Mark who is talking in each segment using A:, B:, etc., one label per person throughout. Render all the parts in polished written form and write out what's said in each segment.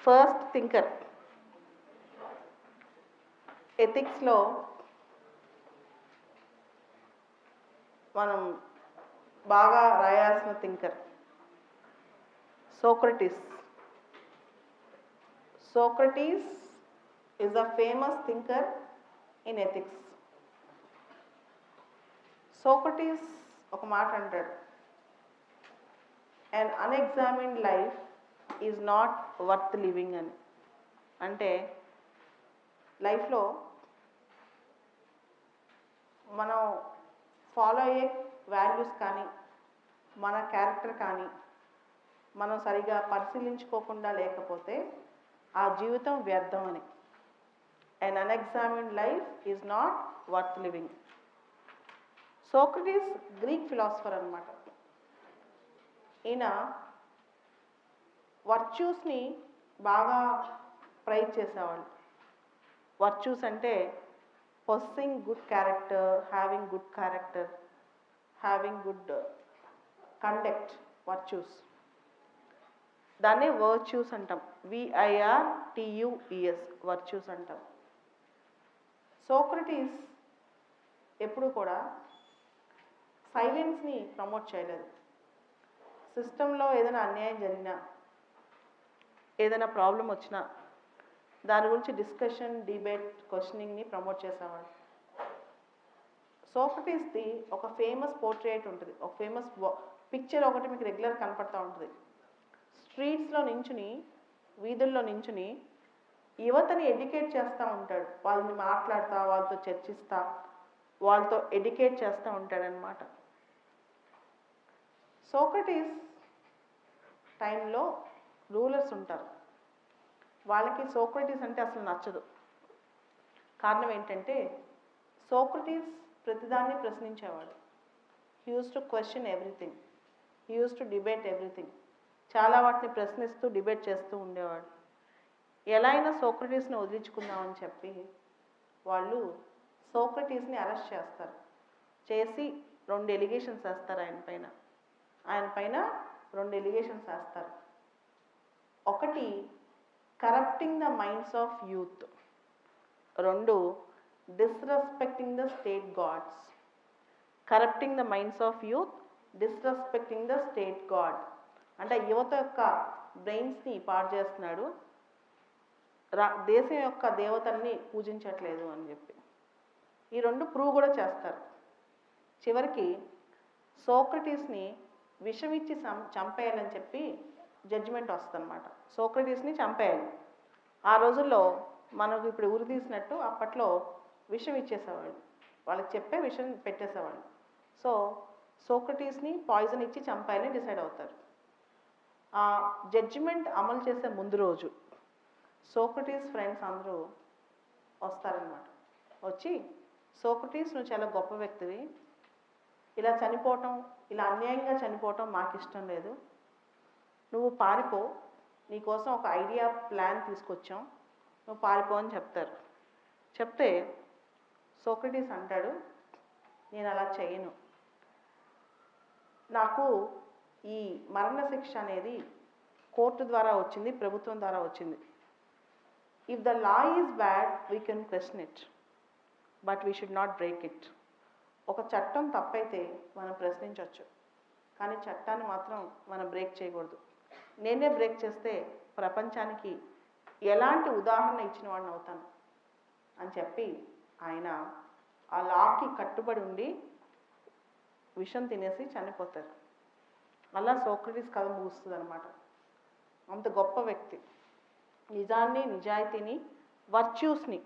A: First thinker. ఎథిక్స్లో మనం బాగా రాయాల్సిన thinker Socrates. Socrates is a famous thinker in ethics. Socrates ఒక మాట అంటాడు, an unexamined life is not worth living అని. అంటే లైఫ్లో మనం ఫాలో అయ్యే వాల్యూస్ కానీ మన క్యారెక్టర్ కానీ మనం సరిగా పరిశీలించుకోకుండా లేకపోతే ఆ జీవితం వ్యర్థం అని. an unexamined life is not worth living. Socrates Greek philosopher అన్నమాట. ఈయన వర్చ్యూస్ని బాగా ప్రైజ్ చేసేవాళ్ళు. వర్చ్యూస్ అంటే పొస్సింగ్ good character, having good character, having good conduct, virtues. దాన్నే వర్చ్యూస్ అంటాం. VIRTUES వర్చ్యూస్ అంటాం. సోక్రటీస్ ఎప్పుడు కూడా సైలెన్స్ని ప్రమోట్ చేయలేదు. సిస్టంలో ఏదైనా అన్యాయం జరిగినా, ఏదైనా ప్రాబ్లం వచ్చినా దాని గురించి డిస్కషన్, డిబేట్, క్వశ్చనింగ్ని ప్రమోట్ చేసేవాడు. సోక్రటీస్ది ఒక ఫేమస్ పోర్ట్రేట్ ఉంటుంది, ఒక ఫేమస్ పిక్చర్ ఒకటి మీకు రెగ్యులర్ కనపడుతూ ఉంటుంది. స్ట్రీట్స్లో నించుని, వీధుల్లో నించుని యువతని ఎడ్యుకేట్ చేస్తూ ఉంటాడు. వాళ్ళని మాట్లాడుతూ, వాళ్ళతో చర్చిస్తూ, వాళ్ళతో ఎడ్యుకేట్ చేస్తూ ఉంటాడనమాట. సోక్రటీస్ టైంలో రూలర్స్ ఉంటారు, వాళ్ళకి సోక్రటీస్ అంటే అసలు నచ్చదు. కారణం ఏంటంటే సోక్రటీస్ ప్రతిదాన్ని ప్రశ్నించేవాడు. He use to question everything, he use to debate everything. చాలా వాటిని ప్రశ్నిస్తూ డిబేట్ చేస్తూ ఉండేవాడు. ఎలా అయినా సోక్రటీస్ని వదిలించుకుందామని చెప్పి వాళ్ళు సోక్రటీస్ని అరెస్ట్ చేస్తారు. చేసి 2 ఎలిగేషన్స్ వేస్తారు ఆయన పైన 2 ఎలిగేషన్స్ వేస్తారు. ఒకటి corrupting the minds of youth, 2 disrespecting the state gods. Corrupting the minds of youth, disrespecting the state god అంటే యువత యొక్క బ్రెయిన్స్ని పాడు చేస్తున్నాడు, దేశం యొక్క దేవతల్ని పూజించట్లేదు అని చెప్పి ఈ 2 ప్రూవ్ కూడా చేస్తారు. చివరికి సోక్రటీస్ని విషం ఇచ్చి చంపేయాలని చెప్పి జడ్జిమెంట్ వస్తుందన్నమాట. సోక్రటీస్ని చంపేయాలి. ఆ రోజుల్లో మనకు ఇప్పుడు ఉరి తీసినట్టు అప్పట్లో విషం ఇచ్చేసేవాళ్ళు, వాళ్ళకి చెప్పే విషం పెట్టేసేవాళ్ళు. సో సోక్రటీస్ని పాయిజన్ ఇచ్చి చంపేయాలని డిసైడ్ అవుతారు. ఆ జడ్జిమెంట్ అమలు చేసే ముందు రోజు సోక్రటీస్ ఫ్రెండ్స్ అందరూ వస్తారనమాట. వచ్చి సోక్రటీస్ నువ్వు చాలా గొప్ప వ్యక్తివి, ఇలా చనిపోవటం, ఇలా అన్యాయంగా చనిపోవటం మాకు ఇష్టం లేదు, నువ్వు పారిపో, నీకోసం ఒక ఐడియా ప్లాన్ తీసుకొచ్చాం, నువ్వు పారిపో అని చెప్తారు. చెప్తే సోక్రటీస్ అంటాడు, నేను అలా చేయను, నాకు ఈ మరణశిక్ష అనేది కోర్టు ద్వారా వచ్చింది, ప్రభుత్వం ద్వారా వచ్చింది. If the law is bad we can question it, but we should not break it. ఒక చట్టం తప్పైతే మనం ప్రశ్నించవచ్చు, కానీ చట్టాన్ని మాత్రం మనం బ్రేక్ చేయకూడదు. నేనే బ్రేక్ చేస్తే ప్రపంచానికి ఎలాంటి ఉదాహరణ ఇచ్చిన వాడిని అవుతాను అని చెప్పి ఆయన ఆ లాకి కట్టుబడి ఉండి విషం తినేసి చనిపోతారు. అలా సోక్రటీస్ కథ ముగుస్తుంది అనమాట. అంత గొప్ప వ్యక్తి, నిజాన్ని, నిజాయితీని, వర్చ్యూస్ని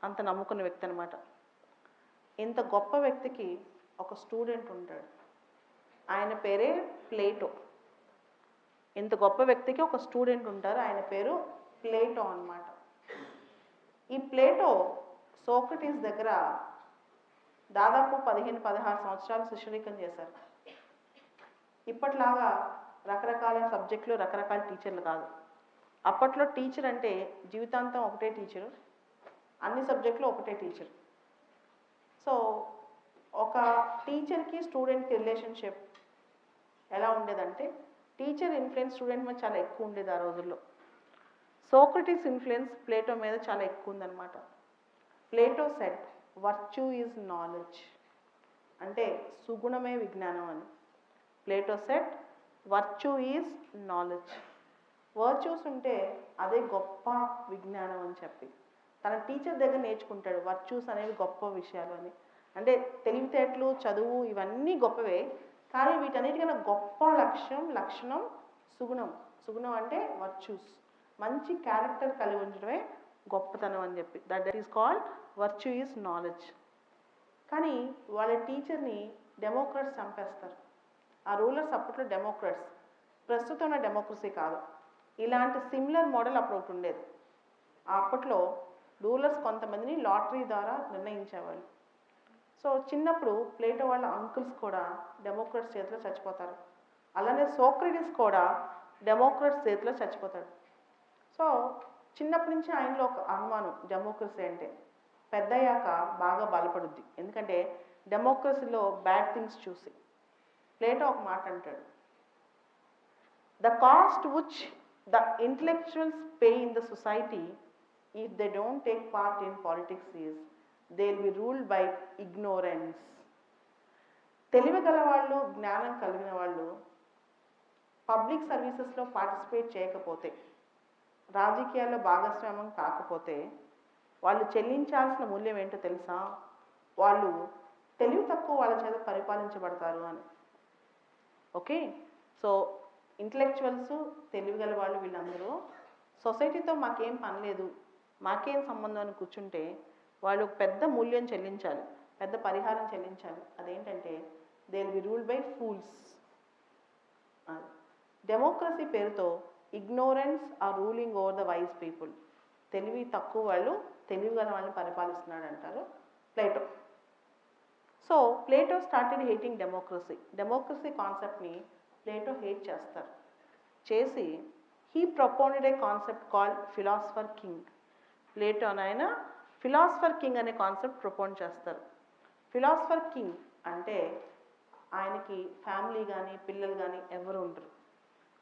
A: అంత నమ్ముకున్న వ్యక్తి అనమాట. ఇంత గొప్ప వ్యక్తికి ఒక స్టూడెంట్ ఉంటాడు, ఆయన పేరే ప్లేటో. ఇంత గొప్ప వ్యక్తికి ఒక స్టూడెంట్ ఉంటారు, ఆయన పేరు ప్లేటో అన్నమాట. ఈ ప్లేటో సోక్రటీస్ దగ్గర దాదాపు 15-16 సంవత్సరాలు శిష్యరికం చేశారు. ఇప్పట్లాగా రకరకాల సబ్జెక్టులు, రకరకాల టీచర్లు కాదు. అప్పట్లో టీచర్ అంటే జీవితాంతం ఒకటే టీచరు, అన్ని సబ్జెక్టులు ఒకటే టీచర్. సో ఒక టీచర్కి స్టూడెంట్కి రిలేషన్షిప్ ఎలా ఉండేదంటే టీచర్ ఇన్ఫ్లుయెన్స్ స్టూడెంట్ మీద చాలా ఎక్కువ ఉండేది ఆ రోజుల్లో. సోక్రటీస్ ఇన్ఫ్లుయెన్స్ ప్లేటో మీద చాలా ఎక్కువ ఉందన్నమాట. Plato set virtue is knowledge, అంటే సుగుణమే విజ్ఞానం అని. Plato set virtue is knowledge, virtues ఉంటే అదే గొప్ప విజ్ఞానం అని చెప్పి తన టీచర్ దగ్గర నేర్చుకుంటాడు వర్చ్యూస్ అనేవి గొప్ప విషయాలు అని. అంటే తెలివితేటలు, చదువు ఇవన్నీ గొప్పవే, కానీ వీటన్నిటికన్నా గొప్ప లక్షణం సుగుణం. సుగుణం అంటే వర్చ్యూస్, మంచి క్యారెక్టర్ కలిగి ఉండడమే గొప్పతనం అని చెప్పి. That is called virtue is knowledge. కానీ వాళ్ళ టీచర్ని డెమోక్రాట్స్ చంపేస్తారు. ఆ రూలర్స్ అప్పట్లో డెమోక్రాట్స్, ప్రస్తుతం ఉన్న డెమోక్రసీ కాదు. ఇలాంటి సిమిలర్ మోడల్ అప్పుడు ఒకటి ఉండేది. అప్పట్లో రూలర్స్ కొంతమందిని లాటరీ ద్వారా నిర్ణయించేవాళ్ళు. సో చిన్నప్పుడు ప్లేటో వాళ్ళ అంకుల్స్ కూడా డెమోక్రాట్స్ చేతిలో చచ్చిపోతారు. అలానే సోక్రటీస్ కూడా డెమోక్రాట్స్ చేతిలో చచ్చిపోతాడు. సో చిన్నప్పటి నుంచి ఆయనలో ఒక అనుమానం డెమోక్రసీ అంటే. పెద్దయ్యాక బాగా బలపడుద్ది, ఎందుకంటే డెమోక్రసీలో బ్యాడ్ థింగ్స్ చూసి. ప్లేటో ఒక మాట అంటాడు, the cost which the intellectuals pay in the society if they don't take part in politics is they will be ruled by ignorance. తెలివి గల వాళ్ళు, జ్ఞానం కలిగిన వాళ్ళు పబ్లిక్ సర్వీసెస్లో పార్టిసిపేట్ చేయకపోతే, రాజకీయాల్లో భాగస్వామ్యం కాకపోతే వాళ్ళు చెల్లించాల్సిన మూల్యం ఏంటో తెలుసా? వాళ్ళు తెలివి తక్కువ వాళ్ళ చేత పరిపాలించబడతారు అని. ఓకే, సో ఇంటలెక్చువల్స్, తెలివి గల వాళ్ళు వీళ్ళందరూ సొసైటీతో మాకేం పని లేదు, మాకేం సంబంధం అని కూర్చుంటే వాళ్ళు పెద్ద మూల్యం చెల్లించాలి, పెద్ద పరిహారం చెల్లించాలి. అదేంటంటే they will be ruled by fools. Democracy పేరుతో ignorance are ruling over the wise people. తెలివి తక్కువ వాళ్ళు తెలివి గల వాళ్ళని పరిపాలిస్తున్నాడు అంటారు Plato. So Plato started hating democracy. Democracy కాన్సెప్ట్ని ప్లేటో హేట్ చేసి he proponed a concept called philosopher king. Plato ఆయన ఫిలాసఫర్ కింగ్ అనే కాన్సెప్ట్ ప్రపోన్ చేస్తారు. ఫిలాసఫర్ కింగ్ అంటే ఆయనకి ఫ్యామిలీ కానీ పిల్లలు కానీ ఎవరు ఉండరు.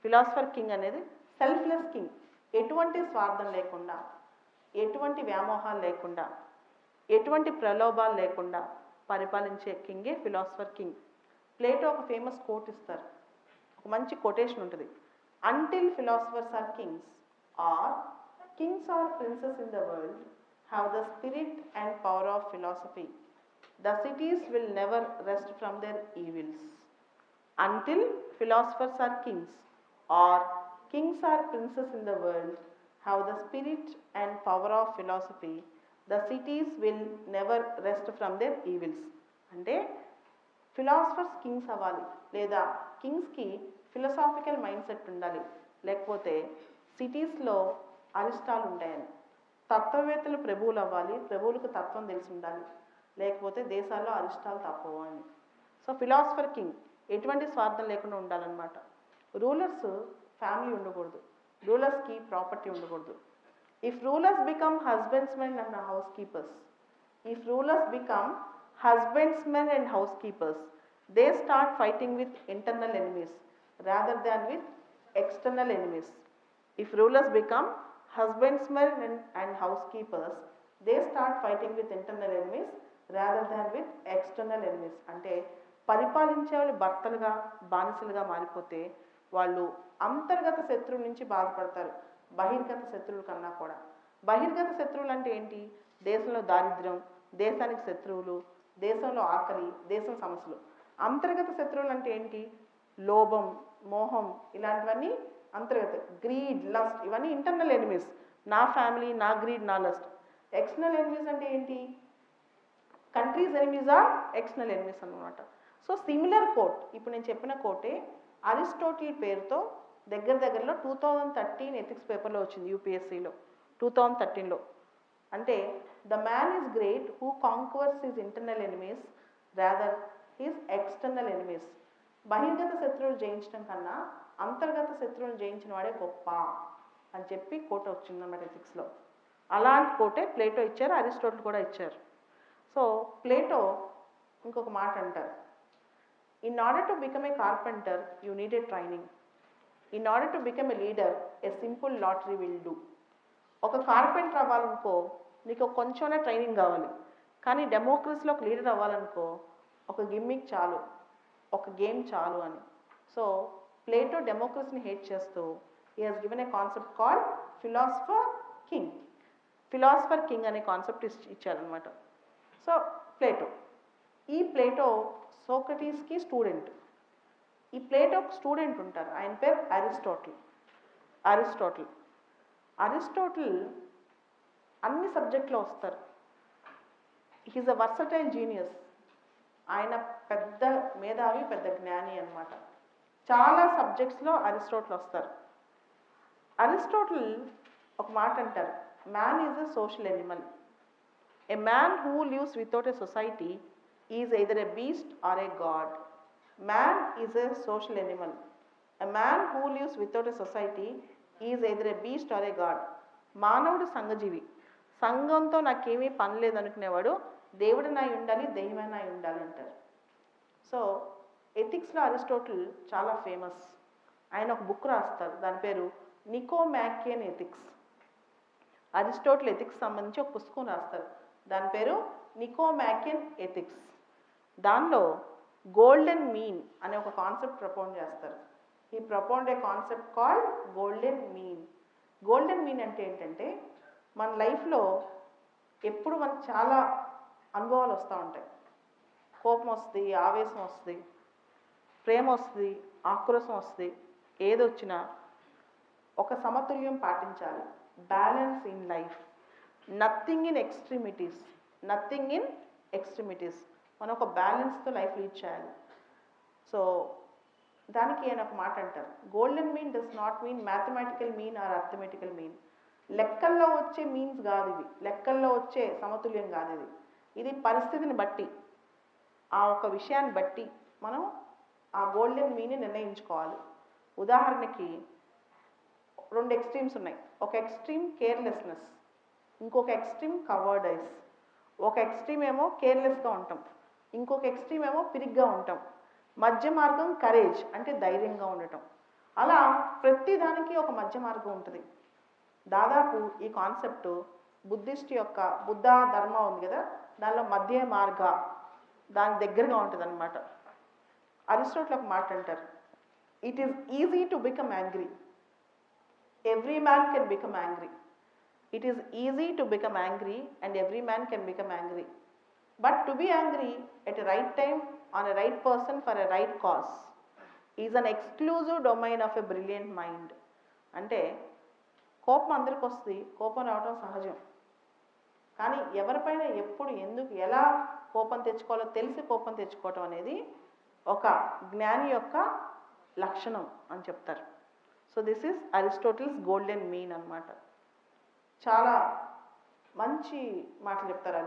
A: ఫిలాసఫర్ కింగ్ అనేది సెల్ఫ్లెస్ కింగ్, ఎటువంటి స్వార్థం లేకుండా, ఎటువంటి వ్యామోహాలు లేకుండా, ఎటువంటి ప్రలోభాలు లేకుండా పరిపాలించే కింగే ఫిలాసఫర్ కింగ్. ప్లేటో ఒక ఫేమస్ కోట్ ఇస్తారు, ఒక మంచి కొటేషన్ ఉంటుంది, until philosophers are kings are kings or princes in the world have the spirit and power of philosophy, the cities will never rest from their evils. Until philosophers are kings or kings or princes in the world have the spirit and power of philosophy, the cities will never rest from their evils. అంటే philosophers Kings అవ్వాలి, లేదా కింగ్స్కి philosophical mind set ఉండాలి, లేకపోతే సిటీస్లో అరిష్టాలు ఉంటాయని. తత్వవేత్తలు ప్రభువులు అవ్వాలి, ప్రభువులకు తత్వం తెలిసి ఉండాలి, లేకపోతే దేశాల్లో అరిష్టాలు తప్పవు అని. సో ఫిలాసఫర్ కింగ్ ఎటువంటి స్వార్థం లేకుండా ఉండాలన్నమాట. రూలర్స్ ఫ్యామిలీ ఉండకూడదు, రూలర్స్కి ప్రాపర్టీ ఉండకూడదు. If rulers become husbandsmen and housekeepers, if rulers become husbandsmen and housekeepers, they start fighting with internal enemies rather than with external enemies. If rulers become husbandsmen and housekeepers, they start fighting with internal enemies rather than with external enemies. అంటే పరిపాలించే వాళ్ళు భర్తలుగా బానిసలుగా మారిపోతే వాళ్ళు అంతర్గత శత్రువుల నుంచి బాధపడతారు, బహిర్గత శత్రువుల కన్నా కూడా. బహిర్గత శత్రువులు అంటే ఏంటి? దేశంలో దారిద్ర్యం, దేశానికి శత్రువులు, దేశంలో ఆకలి, దేశం సమస్యలు. అంతర్గత శత్రువులు అంటే ఏంటి? లోభం, మోహం, ఇలాంటివన్నీ అంతర్గత. గ్రీడ్, లస్ట్, ఇవన్నీ ఇంటర్నల్ ఎనిమీస్. నా ఫ్యామిలీ, నా గ్రీడ్, నా లస్ట్. ఎక్స్టర్నల్ ఎనిమీస్ అంటే ఏంటి? Countries enemies are external enemies అన్నమాట. సో సిమిలర్ కోట్, ఇప్పుడు నేను చెప్పిన కోటే అరిస్టోటిల్ పేరుతో దగ్గరలో 2013 ఎథిక్స్ పేపర్లో వచ్చింది, యూపీఎస్సీలో 2013లో. అంటే the man is great who conquers his internal enemies rather his external enemies. బహిర్గత శత్రువులు జయించడం కన్నా అంతర్గత శత్రువులను జయించిన వాడే గొప్ప అని చెప్పి కోట వచ్చిందన్నమాట ఎథిక్స్లో. అలాంటి కోటే ప్లేటో ఇచ్చారు, అరిస్టోటిల్ కూడా ఇచ్చారు. సో ప్లేటో ఇంకొక మాట అంటారు, in order to become a carpenter you need a training, in order to become a leader A simple lottery will do. ఒక కార్పెంటర్ అవ్వాలనుకో నీకు కొంచెమే ట్రైనింగ్ కావాలి, కానీ డెమోక్రసీలో ఒక లీడర్ అవ్వాలనుకో ఒక గిమ్మిక్ చాలు, ఒక గేమ్ చాలు అని. సో ప్లేటో డెమోక్రసీని హేట్ చేస్తూ he has given a concept called philosopher king అనే కాన్సెప్ట్ ఇచ్చారనమాట. సో ప్లేటో సోక్రటీస్కి స్టూడెంట్. ఈ ప్లేటోకి స్టూడెంట్ ఉంటారు, ఆయన పేరు అరిస్టాటిల్ అన్ని సబ్జెక్ట్లో వస్తారు. He's a versatile genius. ఆయన పెద్ద మేధావి, పెద్ద జ్ఞాని అనమాట. చాలా సబ్జెక్ట్స్లో అరిస్టాటిల్ వస్తారు. అరిస్టాటిల్ ఒక మాట అంటారు, man is a social animal. A man who lives without a society is either a beast or a god. Man is a social animal. A man who lives without a society is either a beast or a god. మానవుడు సంఘజీవి. సంఘంతో నాకేమీ పని లేదు అనుకునేవాడు దేవుడినై ఉండాలి, దెయ్యమైనా ఉండాలి అంటారు. సో ఎథిక్స్లో అరిస్టాటిల్ చాలా ఫేమస్. ఆయన ఒక బుక్ రాస్తారు, దాని పేరు నికోమాకియన్ ఎథిక్స్. అరిస్టాటిల్ ఎథిక్స్ సంబంధించి ఒక పుస్తకం రాస్తారు, దాని పేరు నికోమాకియన్ ఎథిక్స్. దానిలో గోల్డెన్ మీన్ అనే ఒక కాన్సెప్ట్ ప్రపోజ్ చేస్తారు. ఈ propose a concept called golden mean. Golden mean అంటే ఏంటంటే మన లైఫ్లో ఎప్పుడు మనకు చాలా అనుభవాలు వస్తూ ఉంటాయి. కోపం వస్తుంది, ఆవేశం వస్తుంది, ప్రేమ వస్తుంది, ఆక్రోశం వస్తుంది. ఏదొచ్చినా ఒక సమతుల్యం పాటించాలి, balance in life, nothing in extremities. మనం ఒక బ్యాలెన్స్తో లైఫ్ లీడ్ చేయాలి. సో దానికి ఆయన ఒక మాట అంటారు, golden mean does not mean mathematical mean or arithmetical mean. లెక్కల్లో వచ్చే మీన్స్ కాదు ఇవి, లెక్కల్లో వచ్చే సమతుల్యం కాదు ఇది. ఇది పరిస్థితిని బట్టి, ఆ ఒక విషయాన్ని బట్టి మనం ఆ గోల్డెన్ మీన్ని నిర్ణయించుకోవాలి. ఉదాహరణకి 2 ఎక్స్ట్రీమ్స్ ఉన్నాయి. ఒక ఎక్స్ట్రీమ్ కేర్లెస్నెస్, ఇంకొక ఎక్స్ట్రీమ్ కవర్డైస్. ఒక ఎక్స్ట్రీమ్ ఏమో కేర్లెస్గా ఉంటాం, ఇంకొక ఎక్స్ట్రీమ్ ఏమో పిరిగ్గా ఉంటాం. మధ్య మార్గం కరేజ్, అంటే ధైర్యంగా ఉండటం. అలా ప్రతి దానికి ఒక మధ్య మార్గం ఉంటుంది. దాదాపు ఈ కాన్సెప్ట్ బుద్ధిస్ట్ యొక్క బుద్ధ ధర్మ ఉంది కదా, దానిలో మధ్య మార్గ దాని దగ్గరగా ఉంటుంది అనమాట. అరిస్టాటిల్ ఒక మాట అంటారు, it is easy to become angry, every man can become angry. It is easy to become angry and every man can become angry. But to be angry at a right time on a right person for a right cause is an exclusive domain of a brilliant mind. అంటే కోపం అందరికి వస్తుంది, కోపం రావడం సహజం. కానీ ఎవరిపైన ఎప్పుడు, ఎందుకు, ఎలా కోపం తెచ్చుకోవాలో తెలిసి కోపం తెచ్చుకోవటం అనేది ఒక జ్ఞాని యొక్క లక్షణం అని చెప్తారు. So this is Aristotle's golden mean అనమాట. చాలా మంచి మాటలు చెప్తారు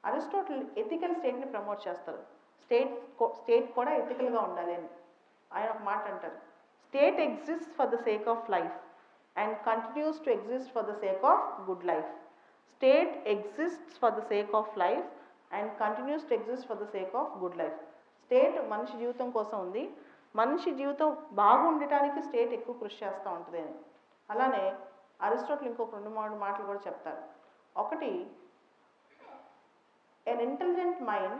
A: అరిస్టాటిల్ ఎథికల్ స్టేట్ని ప్రమోట్ చేస్తారు. స్టేట్ కూడా ఎథికల్గా ఉండాలి అని ఆయన ఒక మాట అంటారు, state exist for the sake of life and continues to exist for the sake of good life. State exists for the sake of life and continues to exist for the sake of good life. State మనిషి జీవితం కోసం ఉంది, మనిషి జీవితం బాగుండటానికి state ఎక్కువ కృషి చేస్తూ ఉంటుంది అని. అలానే అరిస్టాటిల్ ఇంకొక 2-3 మాటలు కూడా చెప్తారు. ఒకటి, an intelligent mind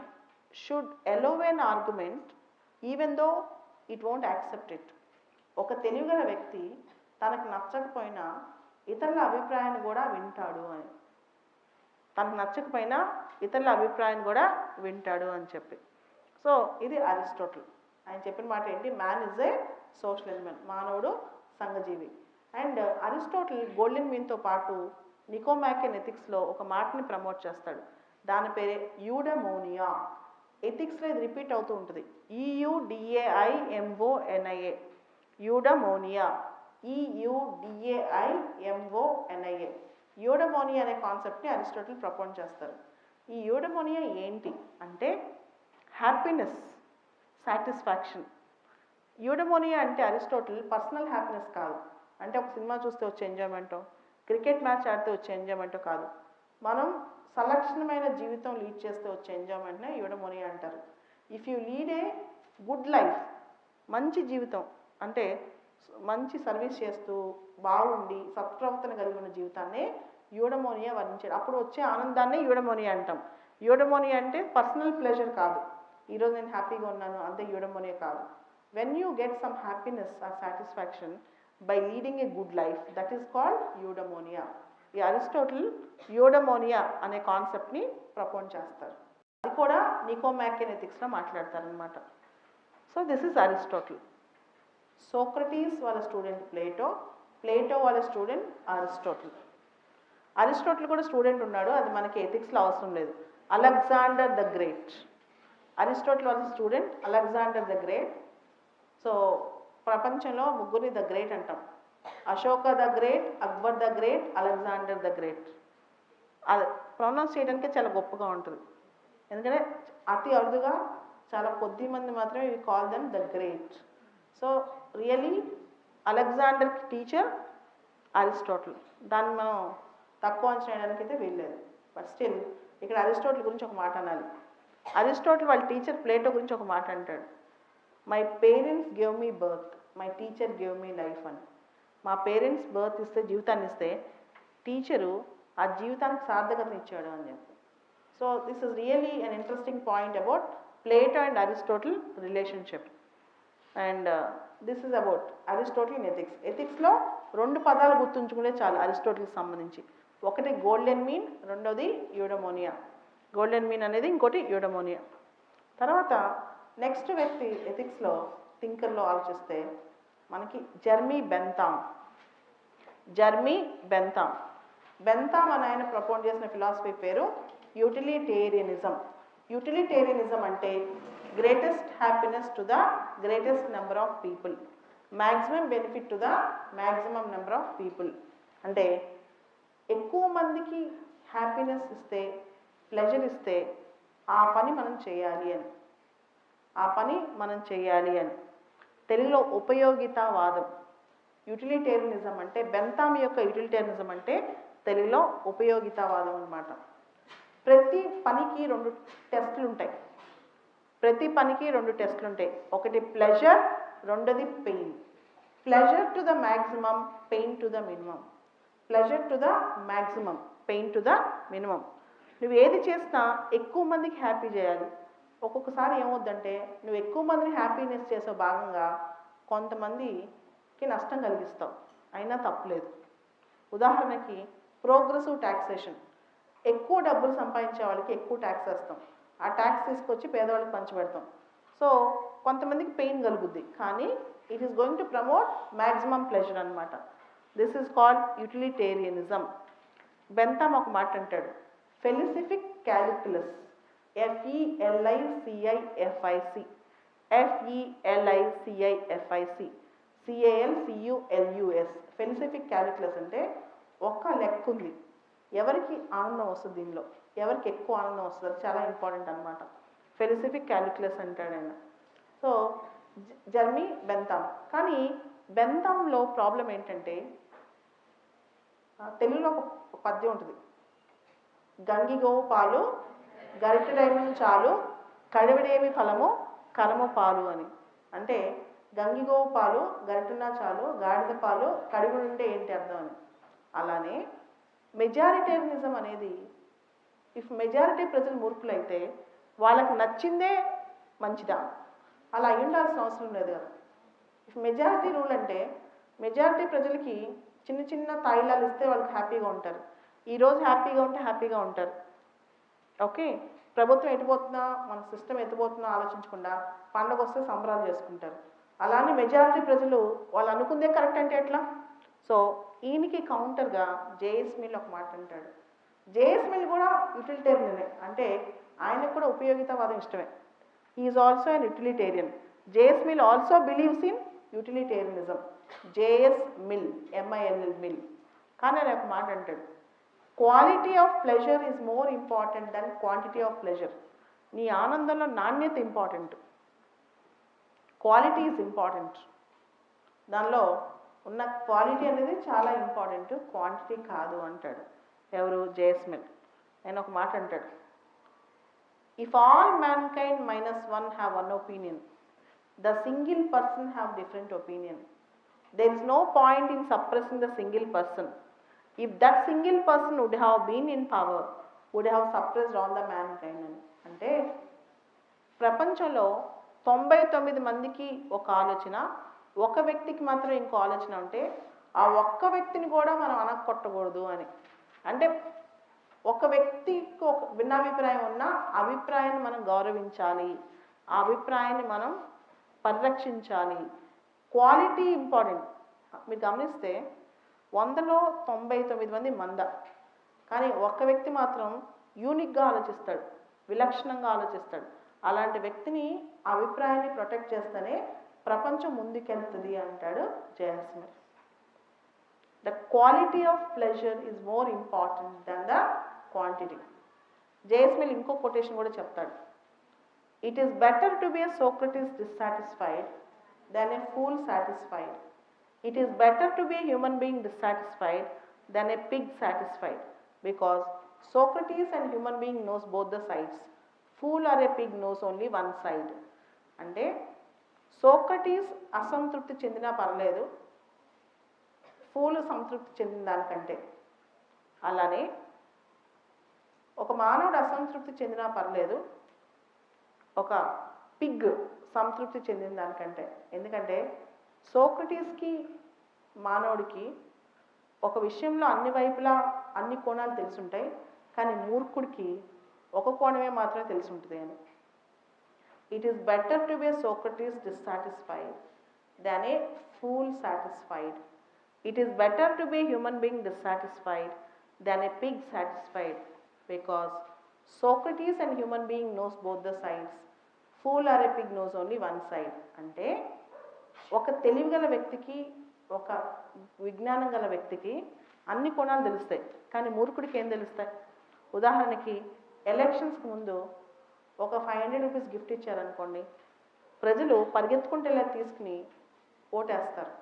A: should allow an argument even though it won't accept it. ఒక తెలివిగల వ్యక్తి తనకు నచ్చకపోయినా ఇతరుల అభిప్రాయాన్ని కూడా వింటాడు అని. తనకు నచ్చకపోయినా ఇతరుల అభిప్రాయాన్ని కూడా వింటాడు అని చెప్పి. సో ఇది అరిస్టాటిల్. ఆయన చెప్పిన మాట ఏంటి, man is a social Animal, మానవుడు సంఘజీవి. అండ్ అరిస్టాటిల్ గోల్డెన్ మీన్తో పాటు నికోమాకియన్ ఎథిక్స్లో ఒక మాటని ప్రమోట్ చేస్తాడు, దాని పేరే యూడమోనియా. ఎథిక్స్లో ఇది రిపీట్ అవుతూ ఉంటుంది, EUDAIMONIA, యూడమోనియా, EUDAIMONIA. యూడమోనియా అనే కాన్సెప్ట్ని అరిస్టాటిల్ ప్రపోజ్ చేస్తారు. ఈ యూడమోనియా ఏంటి అంటే హ్యాపీనెస్, సాటిస్ఫాక్షన్. యూడమోనియా అంటే అరిస్టాటిల్ పర్సనల్ హ్యాపీనెస్ కాదు, అంటే ఒక సినిమా చూస్తే వచ్చే ఎంజాయ్మెంటో, క్రికెట్ మ్యాచ్ ఆడితే వచ్చే ఎంజాయ్మెంటో కాదు. మనం సలక్షణమైన జీవితం లీడ్ చేస్తే వచ్చే ఎంజాయ్మెంట్నే యూడమోనియా అంటారు. If you lead a good life, మంచి జీవితం అంటే మంచి సర్వీస్ చేస్తూ బాగుండి సత్ప్రవర్తన కలిగి ఉన్న జీవితాన్నే యూడమోనియా వర్ణించాడు. అప్పుడు వచ్చే ఆనందాన్నే యూడమోనియా అంటాం. యూడమోనియా అంటే పర్సనల్ ప్లెజర్ కాదు, ఈరోజు నేను హ్యాపీగా ఉన్నాను అంతే యూడమోనియా కాదు. When you get some happiness or satisfaction by leading a good life, that is called eudaimonia. ఈ అరిస్టోటిల్ యూడమోనియా అనే కాన్సెప్ట్ని ప్రపోజ్ చేస్తారు. అది కూడా నికోమాకియన్ ఎథిక్స్లో మాట్లాడతారనమాట. So this is Aristotle. Socrates వాళ్ళ స్టూడెంట్ ప్లేటో, ప్లేటో వాళ్ళ స్టూడెంట్ అరిస్టోటిల్. అరిస్టోటిల్ కూడా స్టూడెంట్ ఉన్నాడు, అది మనకి ఎథిక్స్లో అవసరం లేదు. అలెగ్జాండర్ ద గ్రేట్, అరిస్టోటిల్ వాళ్ళ student Alexander the great. So ప్రపంచంలో ముగ్గురిని ద గ్రేట్ అంటాం. Ashoka the great, Akbar the great, Alexander the great. అది ప్రొనౌన్స్ చేయడానికి చాలా గొప్పగా ఉంటుంది, ఎందుకంటే అతి అరుదుగా చాలా కొద్ది మంది మాత్రమే we call them the great. So really అలెగ్జాండర్కి టీచర్ అరిస్టోటిల్. దాన్ని మనం తక్కువ అంచనా వేయడానికి అయితే వీల్లేదు. బట్ స్టిల్ ఇక్కడ అరిస్టోటిల్ గురించి ఒక మాట అనాలి. అరిస్టోటిల్ వాళ్ళ టీచర్ ప్లేటో గురించి ఒక మాట అంటాడు, my parents give me birth, my teacher give me life అని. మా పేరెంట్స్ బర్త్ ఇస్తే, జీవితాన్ని ఇస్తే, టీచరు ఆ జీవితానికి సార్థకత ఇచ్చాడు అని చెప్పి. So this is really an interesting point about Plato and Aristotle relationship. And this is about Aristotle in ethics. ఎథిక్స్లో 2 పదాలు గుర్తుంచుకుంటే చాలు అరిస్టోటిల్కి సంబంధించి. ఒకటి గోల్డెన్ మీన్, రెండోది యూడమోనియా. గోల్డెన్ మీన్ అనేది ఇంకోటి యూడమోనియా. తర్వాత నెక్స్ట్ వ్యక్తి ఎథిక్స్లో థింకర్లో ఆలోచిస్తే మనకి జెర్మీ బెంతామ్. జెర్మీ బెంతామ్. బెంతామ్ అని ఆయన ప్రపోజ్ చేసిన ఫిలాసఫీ పేరు యూటిలిటేరియనిజం. యూటిలిటేరియనిజం అంటే greatest happiness to the greatest number of people, maximum benefit to the maximum number of people. అంటే ఎక్కువ మందికి హ్యాపీనెస్ ఇస్తే, ప్లెజర్ ఇస్తే ఆ పని మనం చేయాలి అని, ఆ పని మనం చేయాలి అని. తెలుగులో ఉపయోగితావాదం. యూటిలిటేరియనిజం అంటే బెంతామ్ యొక్క యూటిలిటేరియనిజం అంటే తెలుగులో ఉపయోగితావాదం అన్నమాట. ప్రతి పనికి 2 టెస్టులు ఉంటాయి. ప్రతి పనికి 2 టెస్టులు ఉంటాయి. ఒకటి ప్లెజర్, రెండోది pain. Pleasure to the maximum, pain to the minimum. Pleasure to the maximum, pain to the minimum. నువ్వు ఏది చేసినా ఎక్కువ మందికి హ్యాపీ చేయాలి. ఒక్కొక్కసారి ఏమవుద్దంటే నువ్వు ఎక్కువ మందిని హ్యాపీనెస్ చేసే భాగంగా కొంతమందికి నష్టం కలిగిస్తావు, అయినా తప్పులేదు. ఉదాహరణకి ప్రోగ్రెసివ్ ట్యాక్సేషన్. ఎక్కువ డబ్బులు సంపాదించే వాళ్ళకి ఎక్కువ ట్యాక్స్ వేస్తాం, ఆ ట్యాక్స్ తీసుకొచ్చి పేదవాళ్ళకి పంచిపెడతాం. సో కొంతమందికి పెయిన్ కలుగుద్ది, కానీ it is going to promote maximum pleasure అనమాట. This is called utilitarianism. Bentham ఒక మాట అంటాడు, felicific calculus, FELICIFIC, FELICIFIC, CALCULUS. Felicific calculus అంటే ఒక లెక్క ఉంది, ఎవరికి ఆనందం వస్తుంది దీనిలో, ఎవరికి ఎక్కువ ఆనందం వస్తుంది, అది చాలా ఇంపార్టెంట్ అనమాట. ఫెలిసిఫిక్ క్యాలిక్యులస్ అంటాడు ఆయన. So Jeremy బెంతామ్. కానీ బెంతామ్లో ప్రాబ్లం ఏంటంటే తెలుగులో ఒక పద్యం ఉంటుంది, గంగిగోవు పాలు గరిటెడైన చాలు, కడివిడేమి ఫలము కలము పాలు అని. అంటే గంగిగోవు పాలు గరిటెన్నా చాలు, గాడిద పాలు కడివిడుంటే ఏంటి అర్థం అని. అలానే మెజారిటేరియనిజం అనేది, ఇఫ్ మెజారిటీ ప్రజలు మూర్ఖులైతే వాళ్ళకి నచ్చిందే మంచిదా, అలా అయి ఉండాల్సిన అవసరం లేదు కదా. ఇఫ్ మెజారిటీ రూల్ అంటే మెజారిటీ ప్రజలకి చిన్న చిన్న తాయిలాలు ఇస్తే వాళ్ళకి హ్యాపీగా ఉంటారు, ఈరోజు హ్యాపీగా ఉంటే హ్యాపీగా ఉంటారు. ఓకే, ప్రభుత్వం ఎటుపోతుందా, మన సిస్టమ్ ఎటుపోతుందా ఆలోచించకుండా పండగ వస్తే సంబరాలు చేసుకుంటారు. అలానే మెజారిటీ ప్రజలు వాళ్ళు అనుకుందే కరెక్ట్ అంటే ఎట్లా? సో ఈయనకి కౌంటర్గా జేఎస్ మిల్ ఒక మాట అంటాడు. జేఎస్ మిల్ కూడా యూటిలిటేరియనే, అంటే ఆయనకు కూడా ఉపయోగితావాదం ఇష్టమే. He is also an utilitarian. JS Mill also believes in utilitarianism. JS Mill, MILL Mill. కానీ ఆయన ఒక మాట అంటాడు, quality of pleasure is more important than quantity of pleasure. నీ ఆనందంలో నాణ్యత ఇంపార్టెంట్, క్వాలిటీ ఈజ్ ఇంపార్టెంట్. దానిలో ఉన్న క్వాలిటీ అనేది చాలా ఇంపార్టెంట్, క్వాంటిటీ కాదు అంటాడు. ఎవరు? JS Mill. ఆయన ఒక మాట అంటాడు, if all mankind -1 have one opinion, the single person have different opinion. there is no point in suppressing the single person. If that single person would have been in power, would have suppressed all the mankind అని. అంటే ప్రపంచంలో 99 మందికి ఒక ఆలోచన, ఒక వ్యక్తికి మాత్రం ఇంకో ఆలోచన ఉంటే ఆ ఒక్క వ్యక్తిని కూడా మనం అనక్కొట్టకూడదు అని. అంటే ఒక వ్యక్తికి ఒక భిన్నాభిప్రాయం ఉన్న అభిప్రాయాన్ని మనం గౌరవించాలి, ఆ అభిప్రాయాన్ని మనం పరిరక్షించాలి. Quality important. మీరు గమనిస్తే 100లో 99 మంది మంద, కానీ ఒక్క వ్యక్తి మాత్రం యూనిక్గా ఆలోచిస్తాడు, విలక్షణంగా ఆలోచిస్తాడు. అలాంటి వ్యక్తిని అభిప్రాయాన్ని ప్రొటెక్ట్ చేస్తేనే ప్రపంచం ముందుకెళ్తుంది అంటాడు JS Mill. The quality of pleasure is more important than the quantity. JS Mill ఇంకో కొటేషన్ కూడా చెప్తాడు. It is better to be a Socrates dissatisfied than a fool satisfied. It is better to be a human being dissatisfied than a pig satisfied, because Socrates and human being knows both the sides. Fool or a pig knows only one side. అంటే Socrates అసంతృప్తి చెందినా పర్లేదు, pool సంతృప్తి చెందిన దానికంటే. అలానే ఒక మానవుడు అసంతృప్తి చెందినా పర్లేదు, ఒక పిగ్ సంతృప్తి చెందిన దానికంటే. ఎందుకంటే సోక్రటీస్కి మానవుడికి ఒక విషయంలో అన్ని వైపులా అన్ని కోణాలు తెలుసుంటాయి, కానీ మూర్ఖుడికి ఒక కోణమే మాత్రమే తెలిసి ఉంటుంది అని. It is better to be a Socrates dissatisfied than a fool satisfied. It is better to be human being dissatisfied than a pig satisfied, because Socrates and human being knows both the sides. Fool or a pig knows only one side. అంటే ఒక తెలివిగల వ్యక్తికి, ఒక విజ్ఞానం గల వ్యక్తికి అన్ని కోణాలు తెలుస్తాయి, కానీ మూర్ఖుడికి ఏం తెలుస్తాయి? ఉదాహరణకి ఎలక్షన్స్కి ముందు ఒక 500 రూపీస్ గిఫ్ట్ ఇచ్చారనుకోండి, ప్రజలు పరిగెత్తుకుంటే ఇలా తీసుకుని ఓటేస్తారు.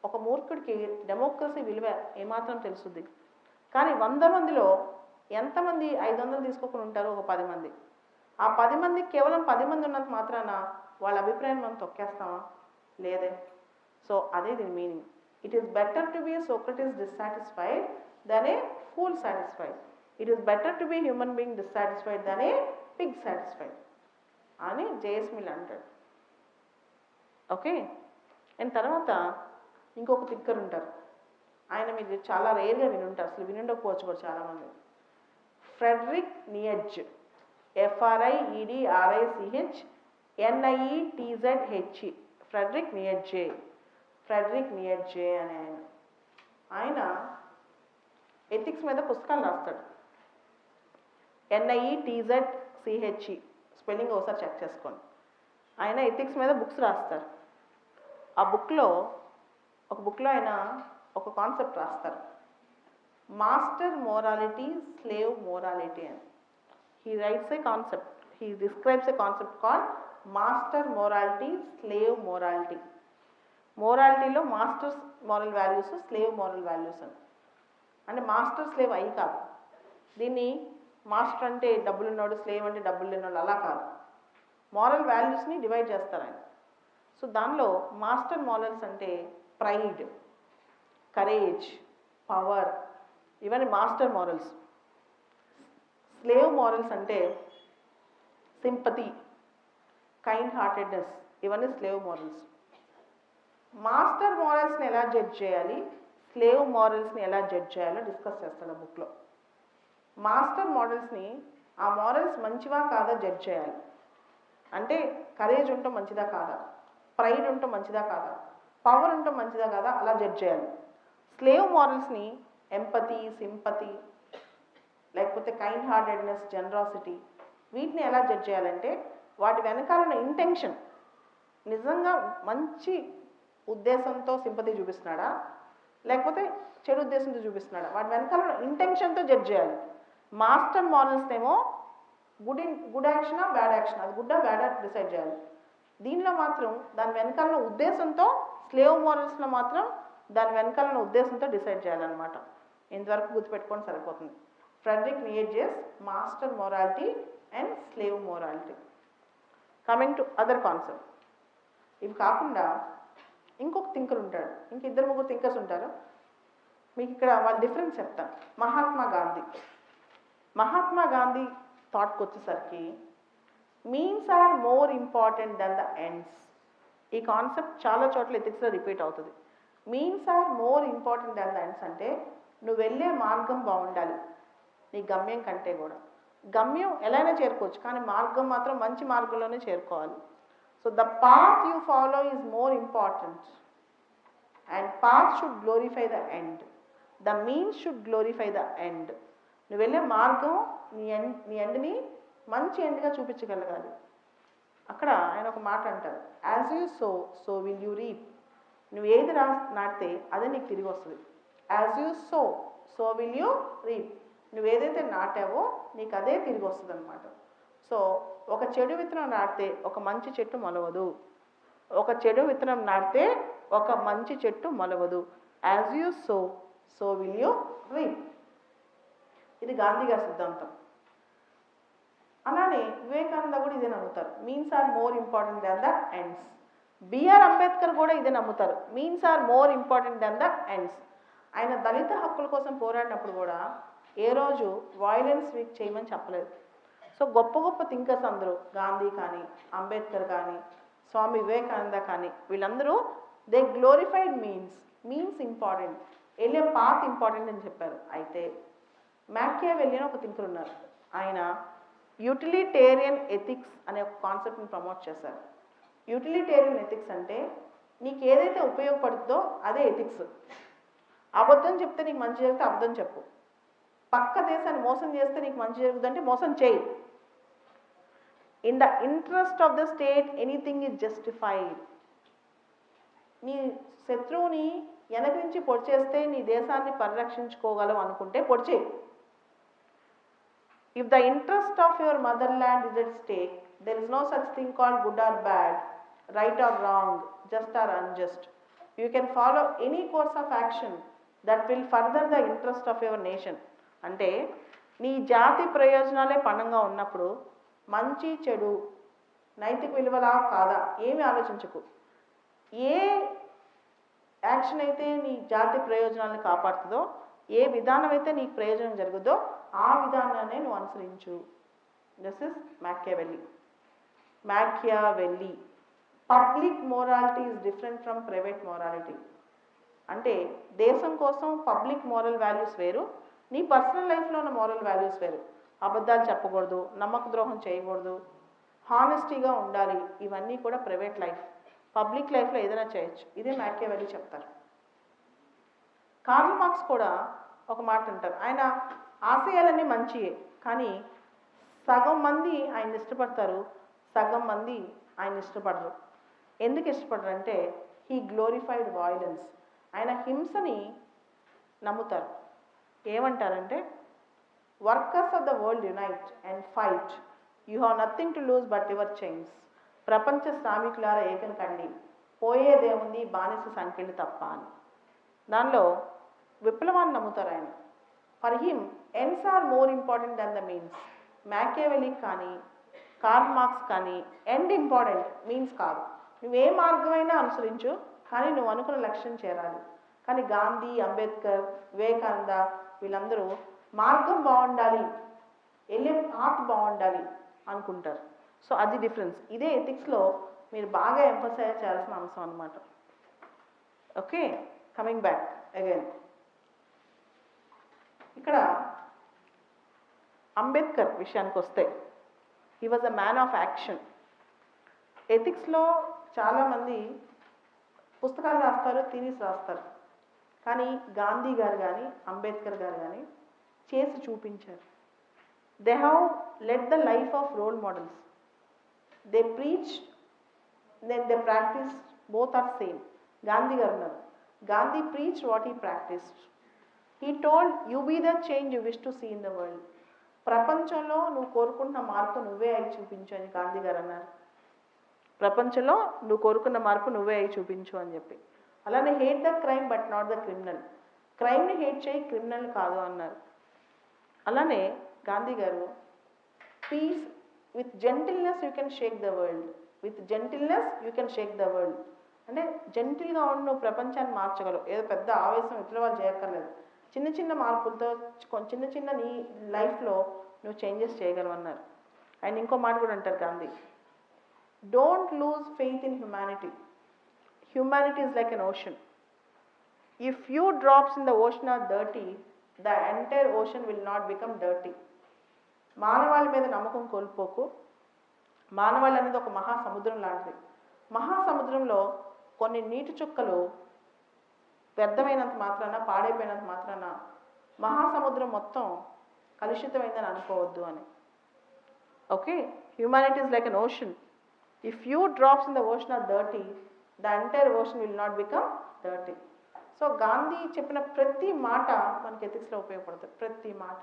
A: ఒక మూర్ఖుడికి డెమోక్రసీ విలువ ఏమాత్రం తెలుస్తుంది? కానీ 100 మందిలో ఎంతమంది 500 తీసుకోకుండా ఉంటారు? ఒక 10 మంది. ఆ 10 మందికి కేవలం 10 మంది ఉన్నంత మాత్రాన వాళ్ళ అభిప్రాయం మనం తొక్కేస్తామా? లేదే. సో అదే దీని meaning. It is better to be a Socrates dissatisfied than a fool satisfied. It is better to be human being dissatisfied than a pig satisfied అని జేఎస్మిల్ అంటాడు. ఓకే. అండ్ తర్వాత ఇంకొక థింకర్ ఉంటారు, ఆయన మీరు చాలా రేర్గా వినుంటారు, అసలు వినుండకపోవచ్చు కూడా చాలామంది. Friedrich Nietzsche, FRIEDRICH NIETZHE, Friedrich Nietzsche. Friedrich Nietzsche అనే ఆయన ఎథిక్స్ మీద పుస్తకాలు రాస్తాడు. NIETZCHE స్పెల్లింగ్ ఒకసారి చెక్ చేసుకోండి. ఆయన ఎథిక్స్ మీద బుక్స్ రాస్తారు. ఆ ఒక బుక్లో ఆయన ఒక కాన్సెప్ట్ రాస్తారు, మాస్టర్ మోరాలిటీ, స్లేవ్ మోరాలిటీ అని. He writes a concept, he describes a concept called master morality, slave morality. మోరాలిటీలో masters moral values, slave moral values అని. అంటే మాస్టర్ స్లేవ్ అయి కాదు. దీన్ని మాస్టర్ అంటే డబ్బులు ఉన్నాడు, స్లేవ్ అంటే డబ్బులు లేనాడు అలా కాదు. మోరల్ వాల్యూస్ని డివైడ్ చేస్తారు ఆయన. సో దానిలో మాస్టర్ మోరల్స్ అంటే ప్రైడ్, కరేజ్, పవర్, ఇవన్నీ మాస్టర్ మోరల్స్. స్లేవ్ మోరల్స్ అంటే సింపతి, కైండ్ హార్టెడ్నెస్, ఇవన్నీ స్లేవ్ మోరల్స్. మాస్టర్ మోరల్స్ని ఎలా జడ్జ్ చేయాలి, స్లేవ్ మోరల్స్ని ఎలా జడ్జ్ చేయాలో డిస్కస్ చేస్తాడు ఆ బుక్లో. మాస్టర్ మోరల్స్ని, ఆ మోరల్స్ మంచివా కాదా జడ్జ్ చేయాలి. అంటే కరేజ్ ఉండటం మంచిదా కాదా, ప్రైడ్ ఉండటం మంచిదా కాదా, పవర్ ఉండటం మంచిదా కాదా అలా జడ్జ్ చేయాలి. స్లేవ్ మోరల్స్ని ఎంపతి, సింపతి, లేకపోతే కైండ్ హార్టెడ్నెస్, జనరాసిటీ, వీటిని ఎలా జడ్జ్ చేయాలంటే వాటి వెనకాల ఉన్న ఇంటెన్షన్, నిజంగా మంచి ఉద్దేశంతో సింపతి చూపిస్తున్నాడా లేకపోతే చెడు ఉద్దేశంతో చూపిస్తున్నాడా, వాటి వెనకాల ఉన్న ఇంటెన్షన్తో జడ్జ్ చేయాలి. మాస్టర్ మోరల్స్ ఏమో గుడ్ యాక్షనా బ్యాడ్ యాక్షన్, అది గుడ్డా బ్యాడా డిసైడ్ చేయాలి. దీనిలో మాత్రం దాని వెనకాల ఉద్దేశంతో, స్లేవ్ మోరల్స్లో మాత్రం దాని వెనకాల ఉద్దేశంతో డిసైడ్ చేయాలన్నమాట. ఇంతవరకు గుర్తుపెట్టుకొని సరిపోతుంది. Friedrich Nietzsche's master morality and slave morality. Coming to other concept, ఇవి కాకుండా ఇంకొక థింకర్ ఉంటాడు, ఇంక ఇద్దరు ముగ్గురు థింకర్స్ ఉంటారు. మీకు ఇక్కడ వాళ్ళ డిఫరెన్స్ చెప్తాను. మహాత్మా గాంధీ థాట్కి వచ్చేసరికి means are more important than the ends. ఈ కాన్సెప్ట్ చాలా చోట్ల ఎథిక్స్లో రిపీట్ అవుతుంది. Means are more important than the ends అంటే నువ్వు వెళ్ళే మార్గం బాగుండాలి నీ గమ్యం కంటే కూడా. గమ్యం ఎలాగైనా చేరుకోవచ్చు, కానీ మార్గం మాత్రం మంచి మార్గంలోనే చేరుకోవాలి. So the path you follow is more important and path should glorify the end. The means should glorify the end. నువ్వు వెళ్ళే మార్గం నీ ఎండ్ని మంచి ఎండ్గా చూపించగలగాలి. అక్కడ ఆయన ఒక మాట అంటారు, as you sow will you reap. నువ్వు ఏది నాటితే అదే నీకు తిరిగి వస్తుంది. As you sow will you reap. నువ్వు ఏదైతే నాటావో నీకు అదే తిరిగి వస్తుంది అనమాట. సో ఒక చెడు విత్తనం నాటితే ఒక మంచి చెట్టు మొలవదు, ఒక చెడు విత్తనం నాటితే ఒక మంచి చెట్టు మొలవదు. As you sow will you reap. ఇది గాంధీ గారి సిద్ధాంతం. అలానే వివేకానంద కూడా ఇదే నమ్ముతారు, means are more important than the ends. BR Ambedkar కూడా ఇదే నమ్ముతారు, means are more important than the ends. ఆయన దళిత హక్కుల కోసం పోరాడినప్పుడు కూడా ఏ రోజు వైలెన్స్ వీక్ చేయమని చెప్పలేదు. సో గొప్ప గొప్ప థింకర్స్ అందరూ, గాంధీ కానీ, అంబేద్కర్ కానీ, స్వామి వివేకానంద కానీ, వీళ్ళందరూ దే గ్లోరిఫైడ్ మీన్స్ ఇంపార్టెంట్, వెళ్ళే పాత్ ఇంపార్టెంట్ అని చెప్పారు. అయితే మ్యాకియావెల్లి అని ఒక థింకర్ ఉన్నారు, ఆయన యూటిలిటేరియన్ ఎథిక్స్ అనే ఒక కాన్సెప్ట్ని ప్రమోట్ చేశారు. యూటిలిటేరియన్ ఎథిక్స్ అంటే నీకు ఏదైతే ఉపయోగపడుతుందో అదే ఎథిక్స్. అబద్ధం చెప్తే నీకు మంచి జరిగితే అబద్ధం చెప్పు, పక్క దేశాన్ని మోసం చేస్తే నీకు మంచి జరుగుతుందంటే మోసం చేయి. In the interest of the state anything is justified. నీ శత్రువుని వెనక నుంచి పొడిచేస్తే నీ దేశాన్ని పరిరక్షించుకోగలవు అనుకుంటే పొడిచేయి. If the interest of your motherland is at stake, there is no such thing called good or bad, right or wrong, just or unjust. You can follow any course of action that will further the interest of your nation. అంటే నీ జాతి ప్రయోజనాలే పణంగా ఉన్నప్పుడు మంచి చెడు నైతిక విలువలా కాదా ఏమి ఆలోచించకు. ఏ యాక్షన్ అయితే నీ జాతి ప్రయోజనాలను కాపాడుతుందో, ఏ విధానం అయితే నీకు ప్రయోజనం జరుగుతుందో ఆ విధానాన్ని నువ్వు అనుసరించు. This is Machiavelli. Public morality is different from private morality. అంటే దేశం కోసం పబ్లిక్ మోరల్ వాల్యూస్ వేరు, నీ పర్సనల్ లైఫ్లో ఉన్న మోరల్ వాల్యూస్ వేరు. అబద్ధాలు చెప్పకూడదు, నమ్మక ద్రోహం చేయకూడదు, హానెస్టీగా ఉండాలి, ఇవన్నీ కూడా ప్రైవేట్ లైఫ్. పబ్లిక్ లైఫ్లో ఏదైనా చేయొచ్చు. ఇదే మ్యాకియావెల్లి చెప్తారు. కార్ల్ మార్క్స్ కూడా ఒక మాట అంటారు, ఆయన ఆశయాలన్నీ మంచియే, కానీ సగం మంది ఆయన ఇష్టపడతారు, సగం మంది ఆయన ఇష్టపడరు. ఎందుకు ఇష్టపడరు అంటే హీ గ్లోరిఫైడ్ వాయిలెన్స్. ఆయన హింసని నమ్ముతారు. ఏమంటారంటే workers of the world unite and fight, you have nothing to lose but your chains. ప్రపంచ శ్రామికులారా ఏకం కండి, పోయేదేముంది బానిస సంఖ్యలు తప్ప అని. దానిలో విప్లవాన్ని నమ్ముతారు ఆయన. For him ends are more important than the means. Machiavelli కానీ కార్ల్ మార్క్స్ కానీ ఎండ్ ఇంపార్టెంట్, మీన్స్ కాదు. నువ్వే మార్గమైనా అనుసరించు, కానీ నువ్వు అనుకున్న లక్ష్యం చేరాలి. కానీ గాంధీ, అంబేద్కర్, వివేకానంద వీళ్ళందరూ మార్గం బాగుండాలి, వెళ్ళే పాత్ బాగుండాలి అనుకుంటారు. సో అది డిఫరెన్స్. ఇదే ఎథిక్స్లో మీరు బాగా ఎంఫసైజ్ చేయాల్సిన అంశం అన్నమాట. Okay, coming back again. ఇక్కడ అంబేద్కర్ విషయానికి వస్తే he was a man of action. ఎథిక్స్లో చాలామంది పుస్తకాలు రాస్తారు, థీరీస్ రాస్తారు, కానీ గాంధీ గారు కానీ అంబేద్కర్ గారు కానీ చేసి చూపించారు. They have led the life of role models. They preach, then they practice, both are same. Gandhi గారు ఉన్నారు, Gandhi preach what he practiced. He told you be the change you wish to see in the world. ప్రపంచంలో నువ్వు కోరుకుంటున్న మార్పు నువ్వే అయి చూపించు అని గాంధీ గారు అన్నారు. ప్రపంచంలో నువ్వు కోరుకున్న మార్పు నువ్వే అయి చూపించు అని చెప్పి. అలానే hate the crime but not the criminal. క్రైమ్ని హేట్ చేయి, క్రిమినల్ కాదు అన్నారు. అలానే గాంధీ గారు peace with gentleness you can shake the world, with gentleness you can shake the world. అంటే జెంటిల్గా ఉండి నువ్వు ప్రపంచాన్ని మార్చగలవు. ఏదో పెద్ద ఆవేశం విప్లవాలు చేయక్కర్లేదు. చిన్న చిన్న మార్పులతో చిన్న చిన్న నీ లైఫ్లో నువ్వు చేంజెస్ చేయగలవు అన్నారు. అండ్ ఇంకో మాట కూడా అంటారు Gandhi, don't lose faith in humanity. Humanity is like an ocean. If few drops in the ocean are dirty, the entire ocean will not become dirty. మానవాళి మీద నమ్మకం కోల్పోకు. మానవాళి అనేది ఒక మహాసముద్రం లాంటిది. మహాసముద్రంలో కొన్ని నీటి చుక్కలు వ్యర్థమైనంత మాత్రాన, పాడైపోయినంత మాత్రాన మహాసముద్రం మొత్తం కలుషితమైందని అనుకోవద్దు అని. Okay, humanity is like an ocean. If few drops in the ocean are dirty, the entire ocean will not become dirty. So Gandhi చెప్పిన ప్రతి మాట మనకి ఎథిక్స్లో ఉపయోగపడుతుంది, ప్రతి మాట.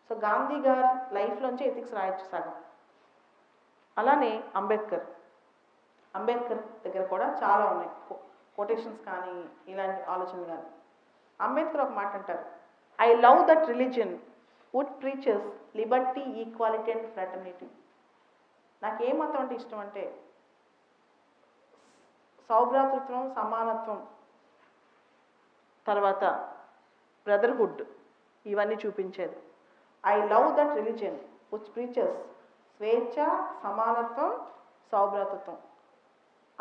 A: సో గాంధీ గారి లైఫ్లోంచి ఎథిక్స్ రాయొచ్చు సగం. అలానే అంబేద్కర్ దగ్గర కూడా చాలా ఉన్నాయి కొటేషన్స్ కానీ ఇలాంటి ఆలోచనలు కానీ. అంబేద్కర్ ఒక మాట అంటారు, I love that religion would preaches liberty, equality and fraternity. నాకు ఏ మతం అంటే ఇష్టం అంటే సౌభ్రాతృత్వం, సమానత్వం, తర్వాత బ్రదర్హుడ్, ఇవన్నీ చూపించేది. I love that religion which preaches స్వేచ్ఛ, సమానత్వం, సౌభ్రాతృత్వం.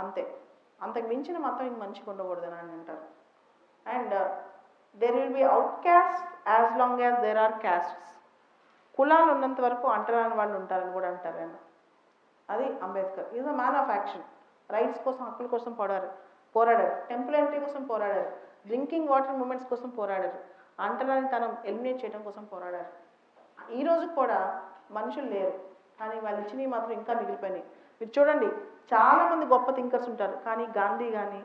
A: అంతే, అంతకు మించిన మతం ఇంక మంచిగా ఉండకూడదని అని అంటారు. And there will be outcaste as long as there are castes. కులాలు ఉన్నంత వరకు అంటరాని వాళ్ళు ఉంటారని కూడా అంటారు ఆయన. అది Ambedkar. Is a man of action. Rights కోసం, హక్కుల కోసం పోరాడారు. టెంపుల్ ఎంట్రీ కోసం పోరాడారు. డ్రింకింగ్ వాటర్ మూమెంట్స్ కోసం పోరాడారు. అంటరానితనం ఎలిమినేట్ చేయడం కోసం పోరాడారు. ఈ రోజు కూడా మనుషులు లేరు, కానీ వాళ్ళు ఇచ్చినవి మాత్రం ఇంకా మిగిలిపోయినాయి. మీరు చూడండి, చాలామంది గొప్ప థింకర్స్ ఉంటారు, కానీ గాంధీ కానీ,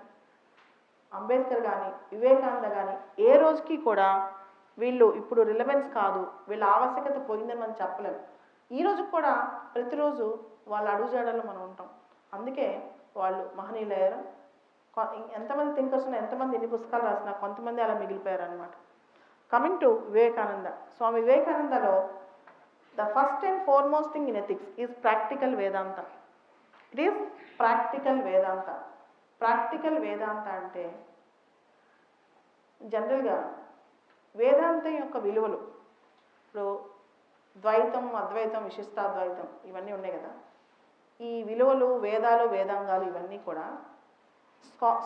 A: అంబేద్కర్ కానీ, వివేకానంద కానీ ఏ రోజుకి కూడా వీళ్ళు ఇప్పుడు రిలవెన్స్ కాదు, వీళ్ళ ఆవశ్యకత పోయిందని మనం చెప్పలేము. ఈ రోజు కూడా ప్రతిరోజు వాళ్ళ అడుగుజాడల్లో మనం ఉంటాం. అందుకే వాళ్ళు మహనీయులయ్యారు. ఎంతమంది థింకర్స్ ఉన్నా, ఎంతమంది ఎన్ని పుస్తకాలు రాసినా కొంతమంది అలా మిగిలిపోయారు అనమాట. కమింగ్ టు వివేకానంద, స్వామి వివేకానందలో the first and foremost thing in ethics is practical Vedanta. It is practical Vedanta. Practical Vedanta అంటే జనరల్గా వేదాంతం యొక్క విలువలు, ఇప్పుడు ద్వైతం, అద్వైతం, విశిష్టాద్వైతం ఇవన్నీ ఉన్నాయి కదా. ఈ విలువలు, వేదాలు, వేదాంగాలు ఇవన్నీ కూడా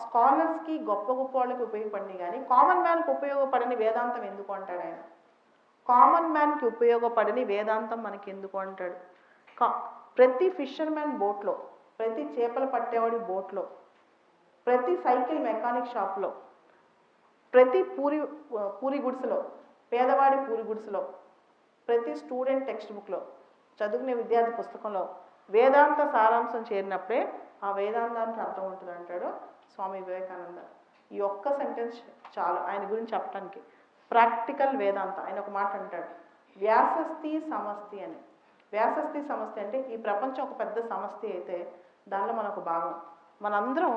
A: స్కాలర్స్కి, గొప్ప గొప్ప వాళ్ళకి ఉపయోగపడినాయి, కానీ కామన్ మ్యాన్కి ఉపయోగపడని వేదాంతం ఎందుకు అంటాడు ఆయన. కామన్ మ్యాన్కి ఉపయోగపడని వేదాంతం మనకి ఎందుకు అంటాడు. ప్రతి ఫిషర్మ్యాన్ బోట్లో, ప్రతి చేపలు పట్టేవాడి బోట్లో, ప్రతి సైకిల్ మెకానిక్ షాప్లో, ప్రతి పూరి గుడిసెలో, పేదవాడి పూరి గుడిసెలో, ప్రతి స్టూడెంట్ టెక్స్ట్ బుక్లో, చదువుకునే విద్యార్థి పుస్తకంలో వేదాంత సారాంశం చేరినప్పుడే ఆ వేదాంతానికి అర్థం ఉంటుంది అంటాడు స్వామి వివేకానంద. ఈ ఒక్క సెంటెన్స్ చాలు ఆయన గురించి చెప్పడానికి. ప్రాక్టికల్ వేదాంత. ఆయన ఒక మాట అంటాడు, వ్యాసస్థి సమష్టి అని. వ్యాసస్థి సమష్టి అంటే ఈ ప్రపంచం ఒక పెద్ద సమష్టి అయితే దానిలో మన ఒక భాగం. మనందరం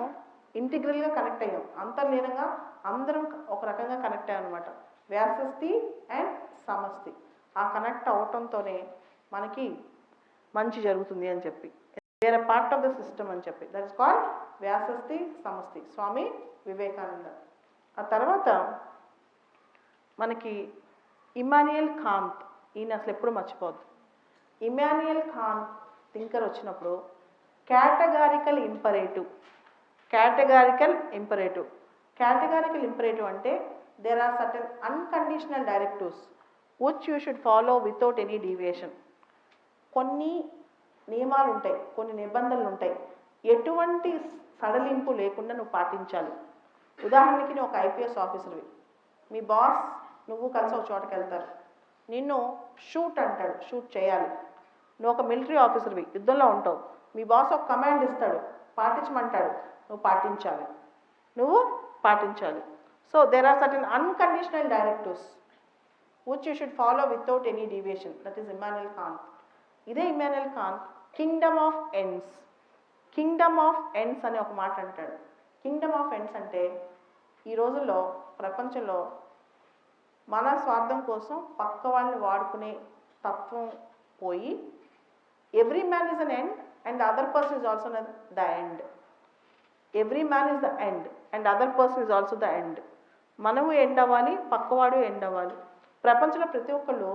A: ఇంటిగ్రల్గా కనెక్ట్ అయ్యాం, అంతర్లీనంగా అందరం ఒక రకంగా కనెక్ట్ అయ్యాం అనమాట. వ్యాసస్థి అండ్ సమష్టి, ఆ కనెక్ట్ అవటంతోనే మనకి మంచి జరుగుతుంది అని చెప్పి, where a part of the system అని చెప్పి, దట్ ఇస్ కాల్డ్ వ్యాసస్థి సమష్టి, స్వామి వివేకానంద. ఆ తర్వాత మనకి ఇమాన్యుయల్ కాంత్, ఈయన అసలు ఎప్పుడు మర్చిపోద్దు. ఇమాన్యుయల్ కాంత్ థింకర్ వచ్చినప్పుడు కేటగారికల్ ఇంపరేటివ్ అంటే there are certain unconditional directives which you should follow without any deviation. కొన్ని నియమాలు ఉంటాయి, కొన్ని నిబంధనలు ఉంటాయి, ఎటువంటి సడలింపు లేకుండా నువ్వు పాటించాలి. ఉదాహరణకి నువ్వు ఒక ఐపీఎస్ ఆఫీసర్వి, మీ బాస్ నువ్వు కలిసి ఒక చోటకి వెళ్తారు, నిన్ను షూట్ అంటాడు, షూట్ చేయాలి. నువ్వు ఒక మిలిటరీ ఆఫీసర్వి, యుద్ధంలో ఉంటావు, మీ బాస్ ఒక కమాండ్ ఇస్తాడు, పాటించమంటాడు, నువ్వు పాటించాలి. So there are certain unconditional directives which you should follow without any deviation. That is Immanuel Kant. ఇదే Immanuel Kant kingdom of ends అనే ఒక మాట అంటాడు. కింగ్డమ్ ఆఫ్ ఎండ్స్ అంటే ఈ రోజుల్లో ప్రపంచంలో మన స్వార్థం కోసం పక్క వాళ్ళని వాడుకునే తత్వం పోయి every man is an end and the other person is also the end. Every man is the end and other person is also the end. మనము ఎండ్ అవ్వాలి, పక్కవాడు ఎండ్ అవ్వాలి. ప్రపంచంలో ప్రతి ఒక్కళ్ళు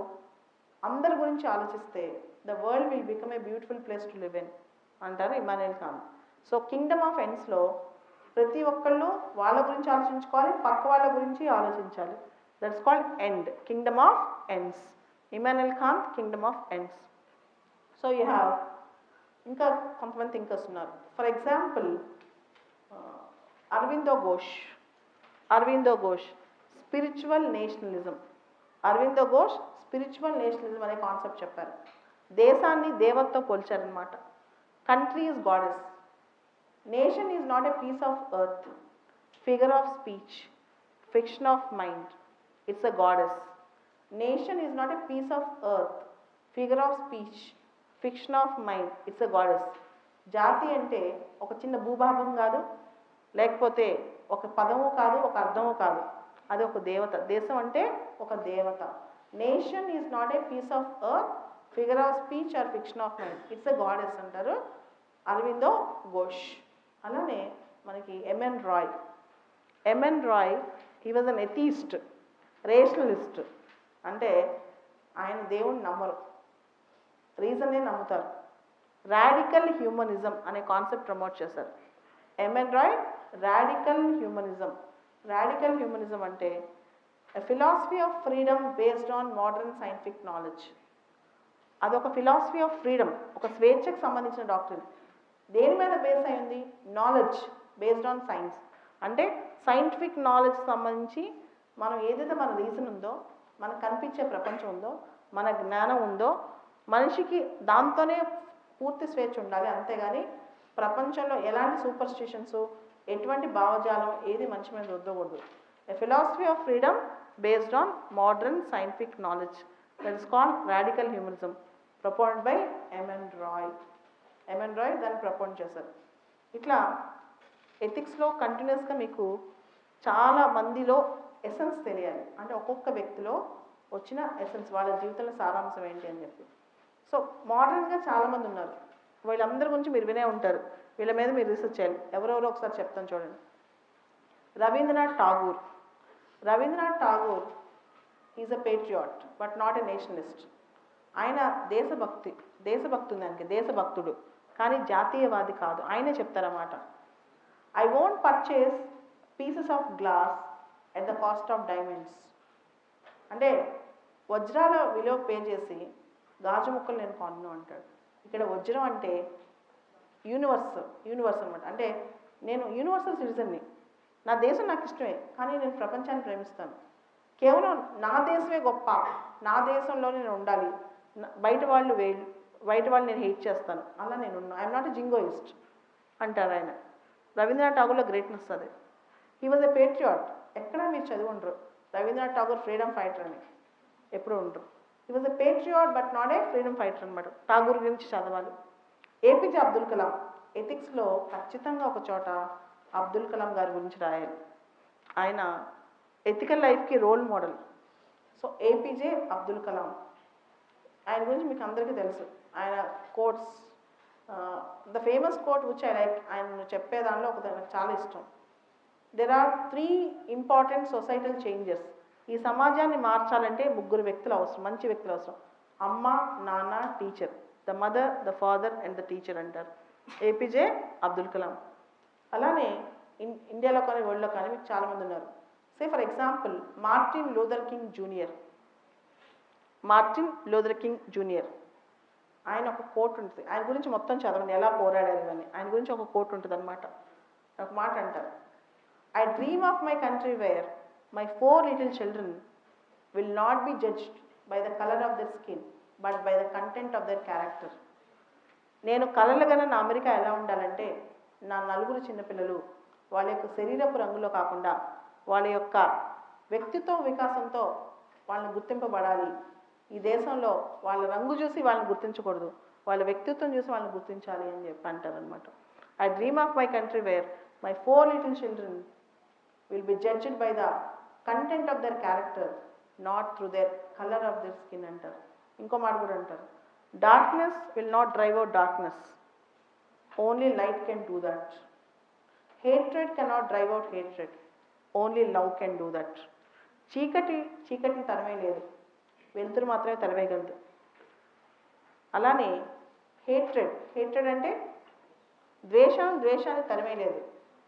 A: అందరి గురించి ఆలోచిస్తే the world will become a beautiful place to live in అంటారు Immanuel Kant. So kingdom of ఎండ్స్లో ప్రతి ఒక్కళ్ళు వాళ్ళ గురించి ఆలోచించుకోవాలి, పక్క వాళ్ళ గురించి ఆలోచించాలి. That's called end, kingdom of ends. Immanuel Kant, kingdom of ends. So you have ఇంకా కొంతమంది థింకర్స్ ఉన్నారు. For example Aurobindo Ghosh spiritual nationalism. Aurobindo Ghosh spiritual nationalism అనే కాన్సెప్ట్ చెప్పారు. దేశాన్ని దేవతతో పోల్చారనమాట. Country is goddess, nation is not a piece of earth, figure of speech, fiction of mind, it's a goddess. Nation is not a piece of earth, figure of speech, fiction of mind, it's a goddess. జాతి అంటే ఒక చిన్న భూభాగం కాదు, లేకపోతే ఒక పదము కాదు, ఒక అర్థము కాదు, అది ఒక దేవత. దేశం అంటే ఒక దేవత. Nation is not a piece of earth, figure of speech or fiction of mind, it's a goddess అంటారు అరవిందో ఘోష్. అలానే మనకి M N Roy he was an atheist, rationalist. అంటే ఆయన దేవుణ్ణి నమ్మరు, రీజన్నే నమ్ముతారు. రాడికల్ హ్యూమనిజం అనే కాన్సెప్ట్ ప్రమోట్ చేశారు ఎంఎన్ రాయ్. రాడికల్ హ్యూమనిజం అంటే a philosophy of freedom based on modern scientific knowledge. అదొక ఫిలాసఫీ ఆఫ్ ఫ్రీడమ్, ఒక స్వేచ్ఛకు సంబంధించిన డాక్టరీన్. దేని మీద బేస్ అయింది? Knowledge based on science. అంటే సైంటిఫిక్ నాలెడ్జ్ సంబంధించి మనం ఏదైతే మన రీజన్ ఉందో, మనకు కనిపించే ప్రపంచం ఉందో, మన జ్ఞానం ఉందో, మనిషికి దాంతోనే పూర్తి స్వేచ్ఛ ఉండాలి. అంతేగాని ప్రపంచంలో ఎలాంటి సూపర్స్టిషన్స్, ఎటువంటి భావజాలం ఏది మనిషి మీద రుద్దకూడదు. A philosophy of freedom based on modern scientific knowledge, that is called radical humanism, proposed by MN Roy దాన్ని ప్రపోజ్ చేశారు. ఇట్లా ఎథిక్స్లో కంటిన్యూస్గా మీకు చాలా మందిలో ఎసెన్స్ తెలియాలి. అంటే ఒక్కొక్క వ్యక్తిలో వచ్చిన ఎసెన్స్, వాళ్ళ జీవితంలో సారాంశం ఏంటి అని చెప్పి. సో మోడర్న్గా చాలామంది ఉన్నారు, వీళ్ళందరి గురించి మీరు వినే ఉంటారు. వీళ్ళ మీద మీరు రీసెర్చ్ చేయాలి. ఎవరెవరో ఒకసారి చెప్తాను చూడండి. Rabindranath Tagore is a patriot but not a nationalist. ఆయన దేశభక్తి ఉంది ఆయనకి, దేశభక్తుడు, కానీ జాతీయవాది కాదు. ఆయనే చెప్తారన్నమాట, I won't purchase pieces of glass at the cost of diamonds. అంటే వజ్రాల విలువ పే చేసి గాజు ముక్కలు నేను కొనను అంటాడు. ఇక్కడ వజ్రం అంటే యూనివర్స్ అనమాట. అంటే నేను యూనివర్సల్ సిటిజన్ని, నా దేశం నాకు ఇష్టమే, కానీ నేను ప్రపంచాన్ని ప్రేమిస్తాను. కేవలం నా దేశమే గొప్ప, నా దేశంలో నేను ఉండాలి, బయట వాళ్ళు నేను హెయిట్ చేస్తాను, అలా నేను ఉన్నా. ఐఎమ్ నాట్ ఎ జింగోయిస్ట్ అంటారు ఆయన. రవీంద్రనాథ్ ఠాగూర్లో గ్రేట్నెస్ అది. He was a Patriot. ఎక్కడ మీరు చదివి ఉండరు రవీంద్రనాథ్ ఠాగూర్ ఫ్రీడమ్ ఫైటర్ అని, ఎప్పుడు ఉండరు. He was a Patriot but not a freedom fighter అనమాట. ఠాగూర్ గురించి చదవాలి. ఏపీజే అబ్దుల్ కలాం. ఎథిక్స్లో ఖచ్చితంగా ఒక చోట అబ్దుల్ కలాం గారి గురించి రాయాలి. ఆయన ఎథికల్ లైఫ్కి role model. So A P J Abdul Kalam, ఆయన గురించి మీకు అందరికీ తెలుసు. ఆయన quotes, the famous quote which I like, ఆయన చెప్పే దానిలో ఒక నాకు చాలా ఇష్టం. There are 3 important societal changes. ఈ సమాజాన్ని మార్చాలంటే 3 వ్యక్తులు అవసరం, మంచి వ్యక్తులు అవసరం. అమ్మ, నాన్న, teacher. The mother, the father and the teacher అంటారు ఏపీజే అబ్దుల్ కలాం. అలానే ఇండియాలో కానీ వరల్డ్లో కానీ మీకు చాలామంది ఉన్నారు. Say for example Martin Luther King junior. ఆయన ఒక కోట్ ఉంటుంది, ఆయన గురించి మొత్తం చదవండి, ఎలా పోరాడారు అని. ఆయన గురించి ఒక కోట్ ఉంటుంది అనమాట. ఒక మాట అంటారు, I dream of my country where my 4 little children will not be judged by the color of their skin but by the content of their character. నేను కలలుగానే నా అమెరికా ఎలా ఉండాలంటే, నా 4 చిన్నపిల్లలు వాళ్ళ యొక్క శరీరపు రంగులో కాకుండా వాళ్ళ యొక్క వ్యక్తిత్వ వికాసంతో వాళ్ళని గుర్తింపబడాలి. ఈ దేశంలో వాళ్ళ రంగు చూసి వాళ్ళని గుర్తించకూడదు, వాళ్ళ వ్యక్తిత్వం చూసి వాళ్ళని గుర్తించాలి అని చెప్పి అంటారనమాట. I dream of my country where my 4 little children will be judged by the content of their character, not through their color of their skin అంటారు. ఇంకో మాట కూడా అంటారు, darkness will not drive out darkness, only light can do that. Hatred cannot drive out hatred. Only love can do that. చీకటిని తరిమేయలేదు, వెలుతురు మాత్రమే తరిమేయగలదు. అలానే hatred అంటే ద్వేషాన్ని తరిమేయలేదు,